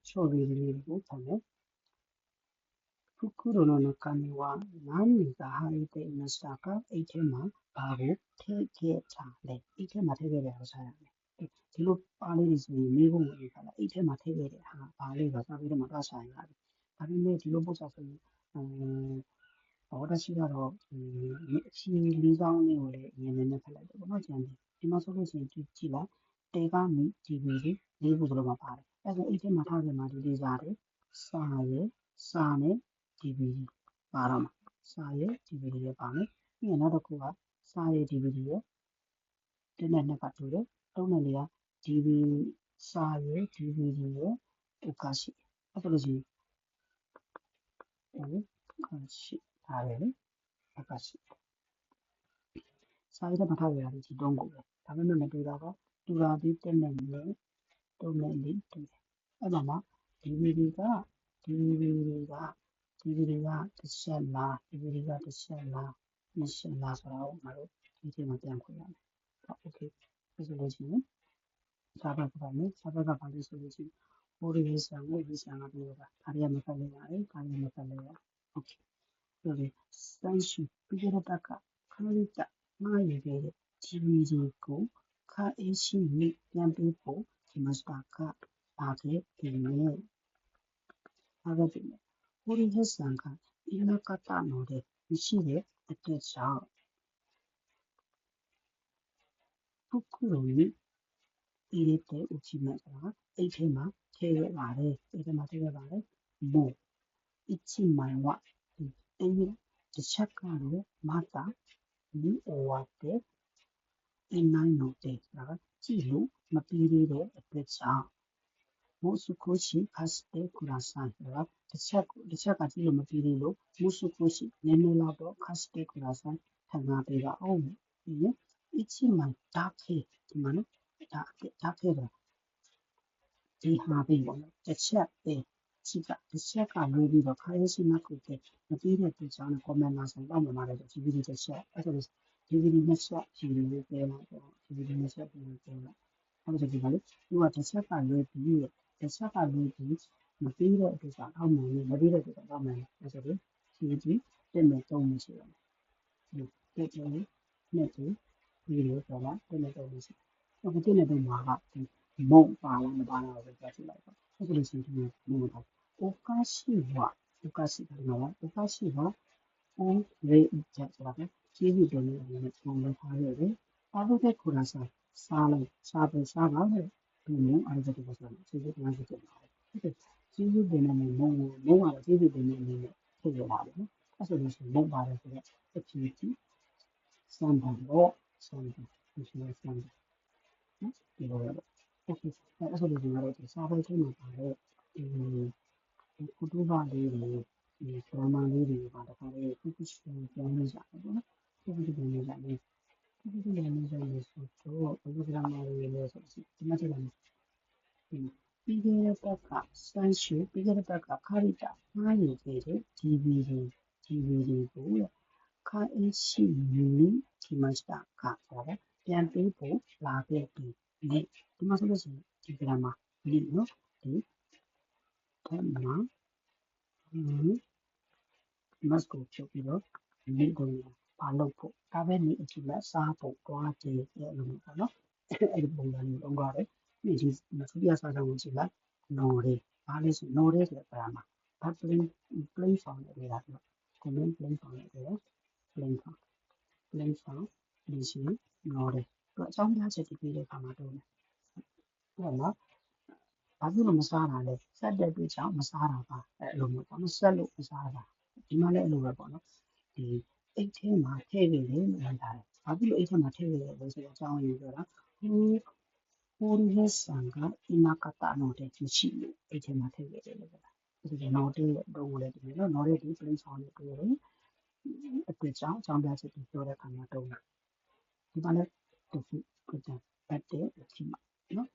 ချော်ရည်တွေကိုဖမ်းတယ်ခုလိုနော်ကနီဝါနာမီကဟာရီတဲ့မစတာကအိတ်ထဲမှာဘာကိုထည့်ခဲ့တာလဲအိတ်ထဲမှာထည့်ခဲ့တယ်ဆိုရမယ်ဒီလိုပါလေးတွေဆိုရင်မိဖို့ဝင်ခါလာအိတ်ထဲမှာထည့်ခဲ့တဲ့ဟာဘာလဲဆိုတော့ပြီးတော့မှတွားဆိုင်လာပြီဒါပေမဲ့ဒီလိုပို့ချဆိုရင်私ကတော့အချီလေးကောင်းလေးကိုလည်းအရင်နဲ့ဖက်လိုက်တယ်ပေါ့နော်ကျန်တယ်ဒီမှာဆိုလို့ရှိရင်ကြည့်လိုက်တေကမီ DVD လေးခုစလုံးမှာပါတယ်အဲဆိုအိတ်ထဲမှာထားခဲ့မှာဒီလေးစားတယ်စာရယ်စာနဲ့ DVD ပါတော့မှာစာရယ် DVD ရပါမယ်ပြီးရင်နောက်တစ်ခုကစာရယ် DVD ရတစ်နဲ့နှစ်ကတူတယ်သုံးနဲ့လေးက DVD စာရယ် DVD ရโอกาสရှိအဲ့ဒါလို့ရှိရင်ရှိထားတယ်လေโอกาสရှိစာရည်ထဲမှာထားရတာဒီတုံးကိုပဲဒါပေမဲ့မတူတာကတူတာပြီးတက်နေတယ်တုံးနေလေးတူတယ်အဲ့ဒါမှာ DVD ကတစ်ချက်လား DVD ကတစ်ချက်လားနှစ်ချက်လားဆိုတော့ငါတို့ဒီထဲမှာပြန်ခွင့်ရမယ်ဟုတ် okay ဆိုလို့ရှိရင်စာဘက်ကပါမယ်စာဘက်ကပါလို့ဆိုလို့ရှိရင်ဟိုဒီဆန်ကိုဒီဆန်ကပြောတာဒါရီမဖတ်လို့ရတယ်ဒါရီမဖတ်လို့ရ okay ဆိုတော့စမ်းရှိပြီးရတဲ့ကခဏလေးတာငါရခဲ့တဲ့ DVD ကိုခါအရှိမိပြန်ပေးဖို့ဒီမစတာကပါခဲ့တယ်နဲ့အားရတယ်ဟိုဒီဆန်ကအင်းနကတာနော်တဲ့ရှိတဲ့အတွက်ကြောင့်ပုခုလိုမိဒီတဲ့ဥချိမဆိုတာအိတ်ထဲမှာထည့်ရပါတယ်အိတ်ထဲမှာထည့်ရပါတယ်မို့一起买哇အဲ့ဒီတစ်ချက်ကတော့မတာဒီအဝတ်တဲ့အင်းနိုင်နော်တဲ့ဒါကကြည့်လို့မပြီးသေးတဲ့အတွက်ကြောင့်မို့စုခိုရှိဖတ်တဲ့ကုလာဆိုင်ဒါတစ်ချက်ကကြည့်လို့မပြီးသေးလို့မို့စုခိုရှိနည်းနည်းတော့ဖတ်တဲ့ကုလာဆိုင်ခံရပေးပါအောင်ဒီ一起买大ခဲဒီမှာနော်ဒါခဲတော့ဒီဟာပေးပေါ့နော်တစ်ချက်ပဲချိကတစ်ချက်ကလွဲပြီးတော့ခါရရှိမှကိုတဲ့မပြီးတဲ့ဒီကြောင့် comment မှာဆိုတော့မှာလည်း DVD တစ်ချက်အဲ့ဒါ DVD နှစ်ချက် DVD လေးပေးလိုက်တော့ DVD နှစ်ချက်ပေးလိုက်အဲ့ဒါဒီမှာလေသူကတစ်ချက်ကလွဲပြီးတစ်ချက်ကလွဲပြီးမပြီးတဲ့ဒီကြောင့်အောက်မှာမပြီးတဲ့ဒီကြောင့်အောက်မှာအဲ့ဒါလေ DVD တက်မဲ့သုံးမရှိတော့ဘူးတက်တယ်နဲ့ဒီလိုဆိုတော့တက်မဲ့သုံးမရှိအခုတက်မဲ့သုံးမှာကမုံပါလားမပါလားကိုပဲကြည့်လိုက်ပါအဲ့ဒါလို့ရှိရင်ဒီမှာပါโอกาสရှိပါโอกาสရှိတယ်နော်โอกาสရှိပါဦးရေချက်ဆိုတာပဲကျေးဇူးတင်နေတယ်နဲ့ပုံလို့ထားရတယ်အားလုံးတဲ့ခုနစားလိုက်စားပဲစားပါလေဒီမျိုးအားလုံးတဲ့ဆိုတာကျေးဇူးတင်နေတယ်ဟုတ်ကျေးဇူးတင်နေမုံကတော့ကျေးဇူးတင်နေနေဖြစ်ရတာပဲနော်အဲ့ဆိုလို့ရှိရင်မုံပါတယ်ဆိုတော့အချီကြီးစမ်းပါတော့စမ်းပါဒီလိုစမ်းပါနော်ဒီလိုရတော့ okay အဲ့ဆိုလို့ရှိရင်တော့ဒီစားပဲချင်းမှာပါတဲ့ဒီကုတူဘာလေးတွေဒီဆရာမလေးတွေပါတခါလေးခုခုပြောင်းနေကြတယ်ပေါ့နော်ခုခုပြောင်းနေကြတယ်ခုခုပြောင်းနေကြတယ်ဆိုတော့ဘယ်လိုဆရာမလေးလဲဆိုဒီမှာကြည့်လိုက်ပြီးခဲ့တဲ့ဘက်ကစမ်းရှုပြီးခဲ့တဲ့ဘက်ကခါရီတာမှားယူခဲ့တဲ့ DVD ကိုခါအရှိမီဒီမစတာကဆိုတာပြန်ပေးဖို့လာခဲ့ပြီးနဲ့ဒီမှာဆိုလို့ရှိရင်ဒီကလာမှာဒီနော်ဒီထက်မှာမတ်ကိုချုပ်ပြီးတော့ဒီကိုပါလို့ဖို့ဒါပဲနေအကြည့်လက်စားဖို့တွားကြည့်ရဲ့လို့ပေါ့နော်အဲ့ဒီပုံစံမျိုးတော့ပါတယ်ဒီမစပြစားဆောင်ကြည့်လိုက်နော်လေးဘာလဲဆိုနော်လေးဆိုတဲ့ပရာမှာဘာ plain sound လေးလာပြီး comment plain sound လေးတယ် plain sound ဒီရှိနော်လေးတော့အကြောင်းပြချက်ဒီပေးတဲ့အခါမှာတော့ဟုတ်နော်ဘာဖြစ်လို့မစားတာလဲဆက်တဲ့အတွက်ကြောင့်မစားတာပါအဲ့လိုမျိုးပေါ့နော်ဆက်လို့မစားတာဒီမှာလည်းအဲ့လိုပဲပေါ့နော်ဒီအိတ်ထဲမှာထည့်ခဲ့တယ်လို့ပြောထားတယ်ဘာဖြစ်လို့အိတ်ထဲမှာထည့်ခဲ့လဲဆိုတော့အကြောင်းရင်းပြောတာဟိုဒီဆန်ကအနာကတာနော်တဲ့မရှိလို့အိတ်ထဲမှာထည့်ခဲ့တယ်လို့ပြောတာဒီနော်တဲ့တော့လည်းဒီနော်နော်တဲ့ဒီ plain sound လေးပြောတယ်အတွက်ကြောင့်အကြောင်းပြချက်ပြောတဲ့အခါမှာတော့ဒီမှာလည်းဒီကိုကြပတ်တဲ့ဒီမှာနော်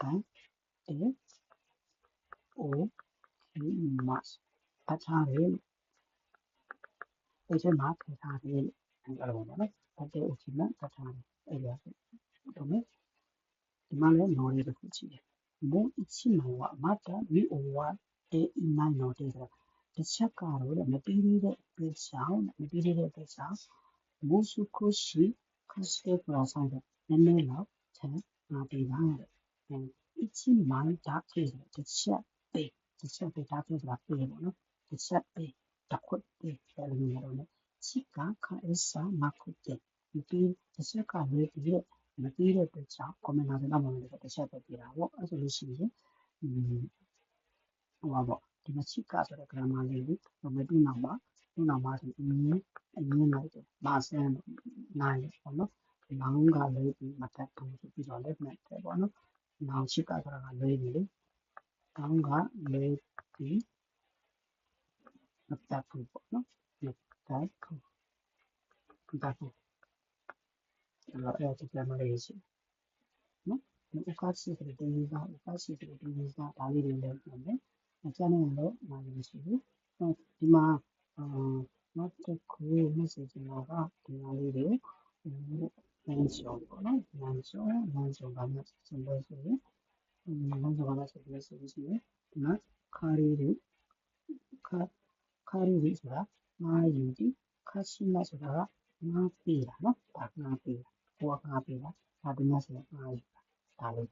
ကန်တဲ့โอဒီမတ်အထားတယ်အဲ့ဒီမှာထည့်ထားတယ်အဲ့လိုပေါ့နော်ပတ်တဲ့ ultimate ပတ်ထားတယ်အဲ့ဒါဆိုတော့ဒီမှာလည်း နော်လေးတစ်ခုရှိတယ် 뭐 잊지 말와 맞다 위오와 에 이만노 되더라 대체가로 메비리의 배상 메비리의 배상 무수코시 카스테 브라상데 내내라 제 나비랑 잊지 말다 되더라 대체 다 되더라 빼고는 대체 빼 다코 빼 라는 치가 카에사 마코테 이 대체가 왜 이래 메비리의 배상 고민하는 남은 거 대체 빼라고 아주 hvaဒီမှာ chica ဆိုတဲ့ grammar လေးကိုမတူနောက်မှာဆိုအင်းလိုက်တယ်မာဆန်နိုင်ပေါ့နော်နောင်ကလေးပြီးမတက်ဘူးဆိုပြီးတော့လက်နဲ့တယ်ပေါ့နော်နောင် chica ဆိုတာကလေးပြီလေနောင်ကလေးပြီးမတက်ဘူးပေါ့နော်မတက်ဘူးအဲ့ဒီ grammar လေးရှိနော်ဥက္ကဋ္ဌစီတဲ့ဒီကဥက္ကဋ္ဌစီတဲ့ဒီကဒါလေးတွေလည်းလုပ်မယ်ကျန်တဲ့တော့မာလေးရှိဘူးဒီမှာနောက်တစ်ခု message မှာကဒီမှာလေးတွေလမ်းကျော်ပေါ့နော်လမ်းကျော်ဘာမှစင်လို့ဆိုရင်လမ်းကျော်ဘာမှစင်လို့ဆိုရင်ဒီမှာခါရီတွေဆိုတာမာယူတီခါရှိမဆိုတာကငါပေးတာနော်ဒါငါပေးတာဟိုကငါပေးတာဒါဒီမှာဆိုရင်ငါယူတာဒါလေး